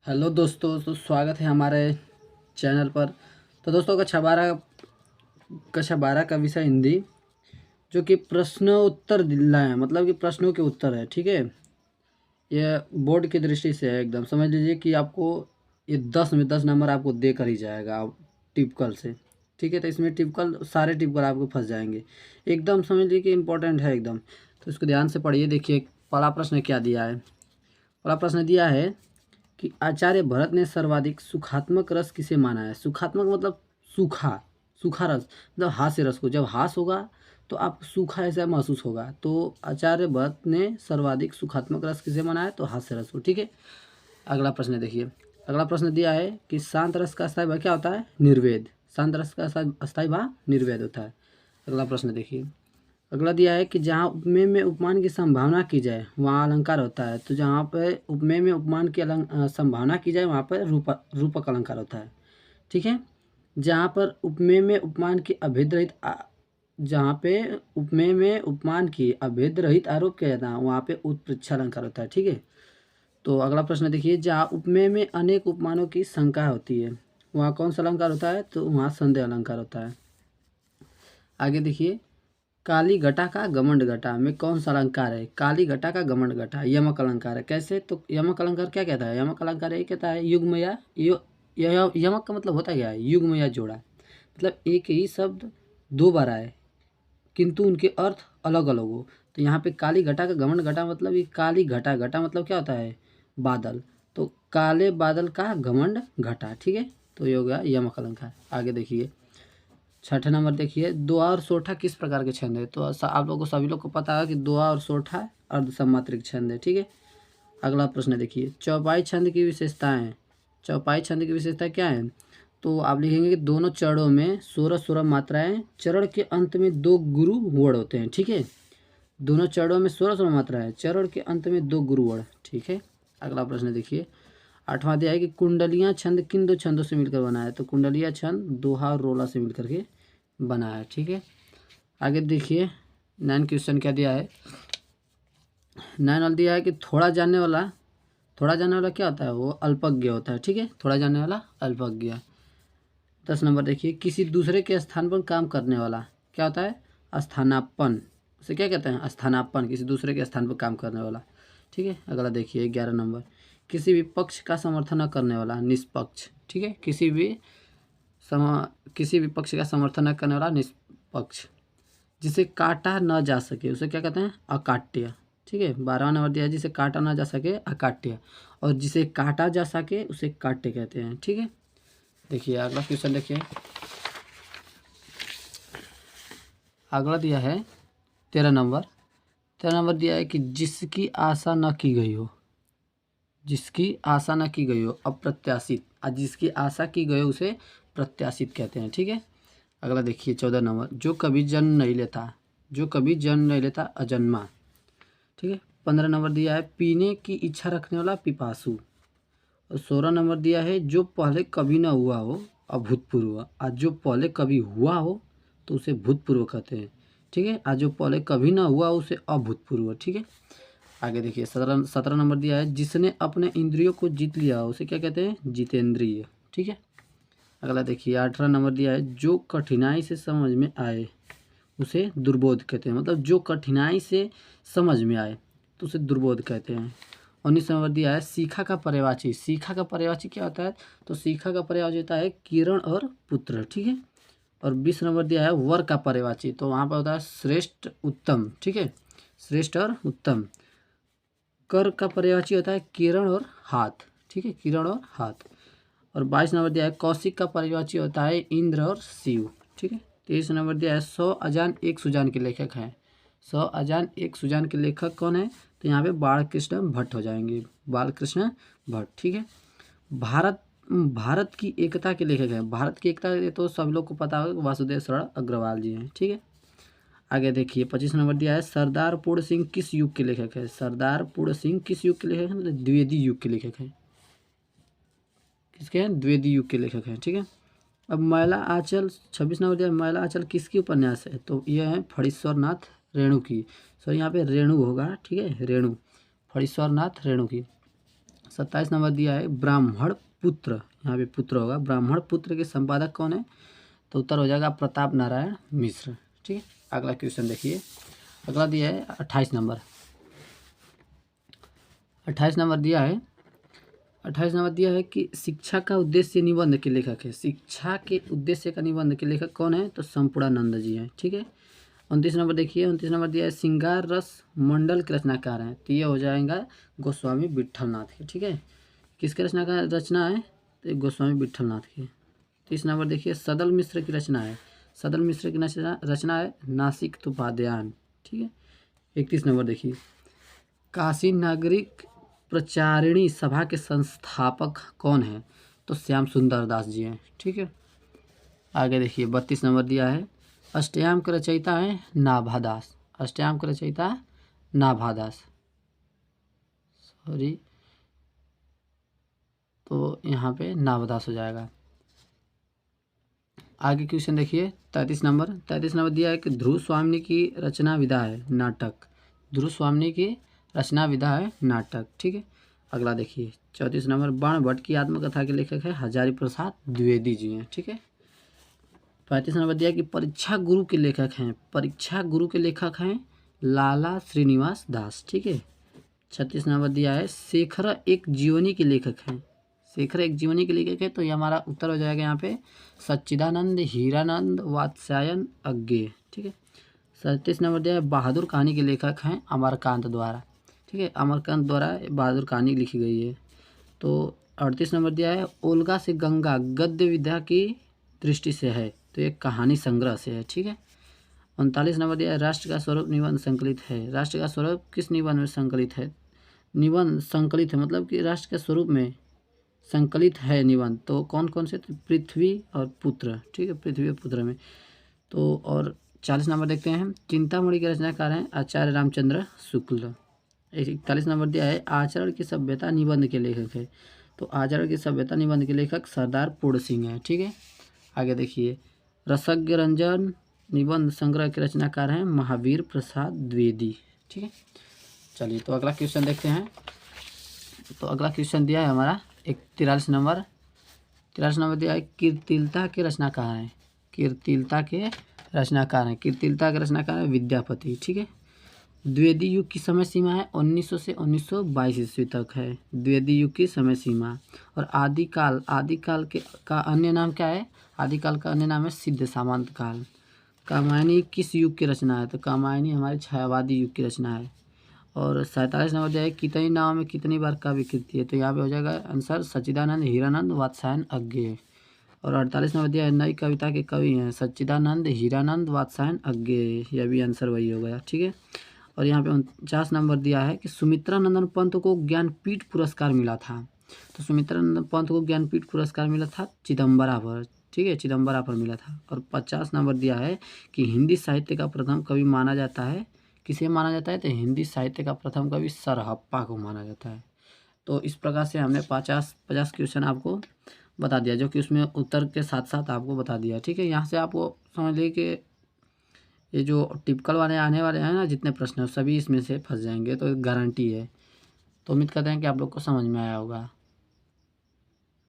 Hello दोस्तों, तो स्वागत है हमारे चैनल पर। तो दोस्तों, कक्षा 12 का विषय हिंदी, जो कि प्रश्न उत्तर जिला है, मतलब कि प्रश्नों के उत्तर है। ठीक है, यह बोर्ड की दृष्टि से है। एकदम समझ लीजिए कि आपको ये 10 में 10 नंबर आपको दे कर ही जाएगा टिपिकल से। ठीक है, तो इसमें टिपिकल सारे टिपिकल आपको फंस जाएंगे। एकदम समझ लीजिए कि इम्पोर्टेंट है एकदम। तो इसको ध्यान से पढ़िए। देखिए पहला प्रश्न क्या दिया है। पहला प्रश्न दिया है कि आचार्य भरत ने सर्वाधिक सुखात्मक रस किसे माना है। सुखात्मक मतलब सूखा, सूखा रस मतलब हास्य रस को। जब हास्य होगा तो आप सूखा ऐसा महसूस होगा। तो आचार्य भरत ने सर्वाधिक सुखात्मक रस किसे माना है, तो हास्य रस को। ठीक है, अगला प्रश्न देखिए। अगला प्रश्न दिया है कि शांत रस का स्थायी भाव क्या होता है, निर्वेद। शांत रस का स्थायी भाव निर्वेद होता है। अगला प्रश्न देखिए। अगला दिया है कि जहाँ उपमेय में उपमान की संभावना की जाए वहाँ अलंकार होता है। तो जहाँ पे उपमेय में उपमान की संभावना की जाए वहाँ पर रूपक अलंकार होता है। ठीक है, जहाँ पर उपमेय में उपमान की अभेद रहित जहाँ पे उपमेय में उपमान की अभेद रहित आरोप किया जाता है वहाँ पे उत्प्रेक्षा अलंकार होता है। ठीक है, तो अगला प्रश्न देखिए। जहाँ उपमेय में अनेक उपमानों की शंका होती है वहाँ कौन सा अलंकार होता है, तो वहाँ संदेह अलंकार होता है। आगे देखिए। काली घटा का घमंड घटा में कौन सा अलंकार है। काली घटा का घमंड घटा यमक अलंकार है। कैसे, तो यमक अलंकार क्या कहता है, यमक अलंकार ये कहता है युग्म या यमक का मतलब होता क्या है, युग्म या जोड़ा। मतलब एक ही शब्द दो बार आए किंतु उनके अर्थ अलग अलग हो। तो यहाँ पे काली घटा का घमंड घटा मतलब ये काली घटा, घटा मतलब क्या होता है, बादल। तो काले बादल का घमंड घटा। ठीक है, तो ये हो गया यमक अलंकार। आगे देखिए। छठे नंबर देखिए। दोहा और सोठा किस प्रकार के छंद है। तो आप लोगों को सभी लोग को पता है कि दोहा और सोठा अर्धसमात्रिक छंद है। ठीक है, अगला प्रश्न देखिए। चौपाई छंद की विशेषताएं। चौपाई छंद की विशेषता क्या है, तो आप लिखेंगे कि दोनों चरणों में 16 मात्राएं, चरण के अंत में 2 गुरु वर्ण होते हैं। ठीक है, दोनों चरणों में 16 मात्राएं, चरण के अंत में 2 गुरु वर्ण। ठीक है, अगला प्रश्न देखिए। आठवां अध्याय है कि कुंडलियां छंद किन 2 छंदों से मिलकर बना है। तो कुंडलिया छंद दोहा और रोला से मिलकर के बना है। ठीक है, आगे देखिए। 9 क्वेश्चन क्या दिया है। 9 वाला दिया है कि थोड़ा जानने वाला क्या होता है, वो अल्पज्ञ होता है। ठीक है, थोड़ा जानने वाला अल्पज्ञ। 10 नंबर देखिए। किसी दूसरे के स्थान पर काम करने वाला क्या होता है, स्थानापन्न। उसे क्या कहते हैं, स्थानापन्न, किसी दूसरे के स्थान पर काम करने वाला। ठीक है, अगला देखिए 11 नंबर। किसी भी पक्ष का समर्थन न करने वाला, निष्पक्ष। ठीक है, किसी भी पक्ष का समर्थन न करने वाला निष्पक्ष। जिसे काटा न जा सके उसे क्या कहते हैं, अकाट्य। ठीक है, 12वां नंबर दिया है जिसे काटा न जा सके अकाट्य, और जिसे काटा जा सके उसे काट्य कहते हैं। ठीक है, देखिए अगला क्वेश्चन देखिए। अगला दिया है 13 नंबर। 13 नंबर दिया है कि जिसकी आशा न की गई हो, जिसकी आशा न की गई हो अप्रत्याशित, और जिसकी आशा की गई हो उसे प्रत्याशित कहते हैं। ठीक है, अगला देखिए 14 नंबर। जो कभी जन्म नहीं लेता, जो कभी जन्म नहीं लेता अजन्मा। ठीक है, 15 नंबर दिया है पीने की इच्छा रखने वाला पिपासु। और 16 नंबर दिया है जो पहले कभी ना हुआ हो अभूतपूर्व, और जो पहले कभी हुआ हो तो उसे भूतपूर्व कहते हैं। ठीक है, और जो पहले कभी ना हुआ उसे अभूतपूर्व। ठीक है, आगे देखिए। 17 नंबर दिया है जिसने अपने इंद्रियों को जीत लिया उसे क्या कहते हैं, जितेंद्रिय। ठीक है, अगला देखिए। 18 नंबर दिया है जो कठिनाई से समझ में आए उसे दुर्बोध कहते हैं। मतलब जो कठिनाई से समझ में आए तो उसे दुर्बोध कहते हैं। 19 नंबर दिया है सीखा का पर्यायवाची। सीखा का पर्यायवाची क्या होता है, तो सीखा का पर्यायवाची होता है किरण और पुत्र। ठीक है, और 20 नंबर दिया है वर का पर्यायवाची। तो वहाँ पर होता है श्रेष्ठ उत्तम। ठीक है, श्रेष्ठ और उत्तम। कर का पर्यायवाची होता है किरण और हाथ। ठीक है, किरण और हाथ। और 22 नंबर दिया है कौशिक का पर्यायवाची होता है इंद्र और शिव। ठीक है, 23 नंबर दिया है 100 अजान एक सुजान के लेखक हैं। 100 अजान एक सुजान के लेखक कौन है, तो यहाँ पे बालकृष्ण भट्ट हो जाएंगे, बालकृष्ण भट्ट। ठीक है, भारत भारत की एकता के लेखक हैं। भारत की एकता ये तो सब लोग को पता होगा, वासुदेव शरण अग्रवाल जी हैं। ठीक है, आगे देखिए। 25 नंबर दिया है सरदार पूर्ण सिंह किस युग के लेखक है। सरदार पूर्ण सिंह किस युग के लेखक हैं, मतलब द्विवेदी युग के लेखक हैं। किसके हैं, द्विवेदी युग के लेखक हैं। ठीक है, अब मैला आंचल 26 नंबर दिया। मैला आंचल किसकी उपन्यास है, तो यह है फणीश्वर नाथ रेणु की। सो यहाँ पे रेणु होगा। ठीक है, रेणु, फणीश्वर नाथ रेणु की। 27 नंबर दिया है ब्राह्मण पुत्र, यहाँ पे पुत्र होगा, ब्राह्मण पुत्र के संपादक कौन है? तो उत्तर हो जाएगा प्रताप नारायण मिश्र। ठीक है, अगला क्वेश्चन देखिए, अगला दिया है 28 नंबर। 28 नंबर दिया है, 28 नंबर दिया है कि शिक्षा का उद्देश्य निबंध के लेखक है। शिक्षा के उद्देश्य का निबंध के लेखक कौन है? तो संपूर्णानंद जी हैं। ठीक है, 29 नंबर देखिए, 29 नंबर दिया है श्रृंगार रस मंडल के रचनाकार हैं। तो ये हो जाएगा गोस्वामी विट्ठलनाथ के। ठीक है, किसके रचना है? तो गोस्वामी विट्ठलनाथ की। 30 नंबर देखिए, सदल मिश्र की रचना है। सदल मिश्र की रचना है नासिक उपाध्याय। ठीक है, 31 नंबर देखिए, काशी नागरिक प्रचारिणी सभा के संस्थापक कौन है? तो श्याम सुंदर दास जी हैं। ठीक है, आगे देखिए 32 नंबर दिया है, अष्टयाम के रचयिता है नाभादास। अष्टयाम के रचयिता नाभादास, सॉरी, तो यहाँ पे नाभादास हो जाएगा। आगे क्वेश्चन देखिए 33 नंबर। 33 नंबर दिया है कि ध्रुव स्वामिनी की रचना विधा है नाटक। ध्रुव स्वामिनी की रचना विधा है नाटक। ठीक है, अगला देखिए 34 नंबर, बाण भट्ट की आत्मकथा के लेखक है हजारी प्रसाद द्विवेदी जी हैं। ठीक है, 35 नंबर दिया कि परीक्षा गुरु के लेखक हैं, परीक्षा गुरु के लेखक हैं लाला श्रीनिवास दास। ठीक है, 36 नंबर दिया है शेखर एक जीवनी के लेखक हैं। शेखर एक जीवनी के लेखक है, तो ये हमारा उत्तर हो जाएगा यहाँ पे सच्चिदानंद हीरानंद वात्स्यायन अज्ञेय। ठीक है, 37 नंबर दिया है बहादुर कहानी के लेखक हैं अमरकांत द्वारा। ठीक है, अमरकांत द्वारा बहादुर कहानी लिखी गई है। तो 38 नंबर दिया है ओल्गा से गंगा गद्य विद्या की दृष्टि से है, तो एक कहानी संग्रह से है। ठीक है, 39 नंबर दिया है राष्ट्र का स्वरूप निबंध संकलित है। राष्ट्र का स्वरूप किस निबंध में संकलित है? निबंध संकलित है मतलब कि राष्ट्र के स्वरूप में संकलित है निबंध, तो कौन कौन से? तो पृथ्वी और पुत्र। ठीक है, पृथ्वी और पुत्र में। तो और 40 नंबर देखते हैं, चिंतामणि के रचनाकार हैं आचार्य रामचंद्र शुक्ल। 41 नंबर दिया है आचरण की सभ्यता निबंध के लेखक है, तो आचरण की सभ्यता निबंध के लेखक सरदार पूर्ण सिंह है। ठीक है, आगे देखिए रसज्ञ रंजन निबंध संग्रह के रचनाकार हैं महावीर प्रसाद द्विवेदी। ठीक है, चलिए तो अगला क्वेश्चन देखते हैं। तो अगला क्वेश्चन दिया है हमारा 43 नंबर। 43 नंबर दिया है कीर्तिलता के रचनाकार हैं। कीर्तिलता के रचनाकार हैं, कीर्तिलता के रचनाकार हैं विद्यापति। ठीक है, द्विवेदी युग की समय सीमा है 1900 से 1922 ईस्वी तक है द्विवेदी युग की समय सीमा। और आदिकाल, आदिकाल के का अन्य नाम क्या है? आदिकाल का अन्य नाम है सिद्ध सामंत काल। कामायनी किस युग की रचना है? तो कामायनी हमारे छायावादी युग की रचना है। और 47 नंबर दिया है कितनी नाव में कितनी बार काव्य कृति है? तो यहाँ पे हो जाएगा आंसर सच्चिदानंद हीरानंद वात्स्यायन अज्ञेय। और 48 नंबर दिया है नई कविता के कवि हैं सच्चिदानंद हीरानंद वात्स्यायन अज्ञेय, यह भी आंसर वही हो गया। ठीक है, और यहाँ पे 49 नंबर दिया है कि सुमित्रा नंदन पंत को ज्ञानपीठ पुरस्कार मिला था। तो सुमित्रा नंदन पंत को ज्ञानपीठ पुरस्कार मिला था चिदम्बरा पर। ठीक है, चिदम्बरा पर मिला था। और 50 नंबर दिया है कि हिंदी साहित्य का प्रथम कवि माना जाता है, किसे माना जाता है? तो हिंदी साहित्य का प्रथम कवि सरहप्पा को माना जाता है। तो इस प्रकार से हमने 50 क्वेश्चन आपको बता दिया, जो कि उसमें उत्तर के साथ साथ आपको बता दिया। ठीक है, यहाँ से आपको समझ लीजिए कि ये जो टिपिकल वाले आने वाले हैं ना जितने प्रश्न सभी इसमें से फंस जाएंगे, तो गारंटी है। तो उम्मीद करते हैं कि आप लोग को समझ में आया होगा।